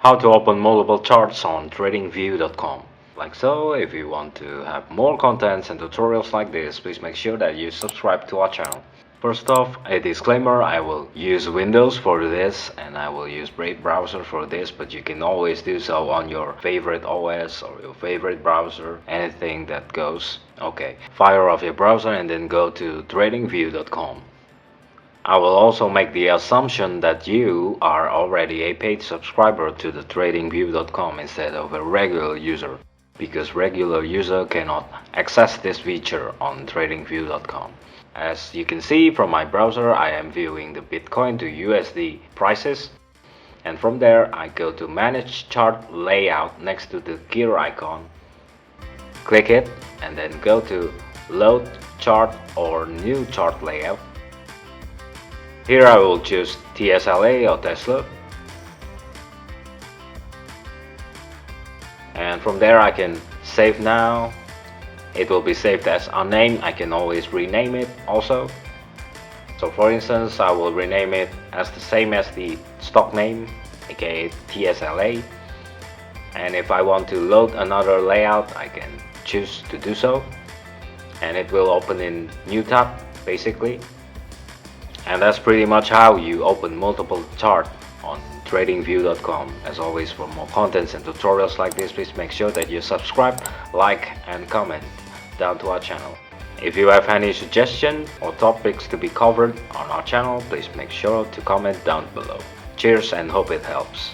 how to open multiple charts on TradingView.com. Like so, if you want to have more contents and tutorials like this, please make sure that you subscribe to our channel. First off, a disclaimer, I will use Windows for this and I will use Brave browser for this, but you can always do so on your favorite OS or your favorite browser, anything that goes. Okay, fire off your browser and then go to TradingView.com. I will also make the assumption that you are already a paid subscriber to the TradingView.com instead of a regular user, because regular user cannot access this feature on TradingView.com. As you can see from my browser, I am viewing the Bitcoin to USD prices, and from there I go to Manage Chart Layout next to the gear icon, click it, and then go to Load Chart or New Chart Layout. Here I will choose TSLA or Tesla, and from there I can save now. It will be saved as unnamed. I can always rename it also. So for instance, I will rename it as the same as the stock name, aka TSLA. And if I want to load another layout, I can choose to do so, and it will open in new tab basically. And that's pretty much how you open multiple charts on TradingView.com. As always, for more contents and tutorials like this, please make sure that you subscribe, like and comment down to our channel. If you have any suggestions or topics to be covered on our channel, please make sure to comment down below. Cheers and hope it helps.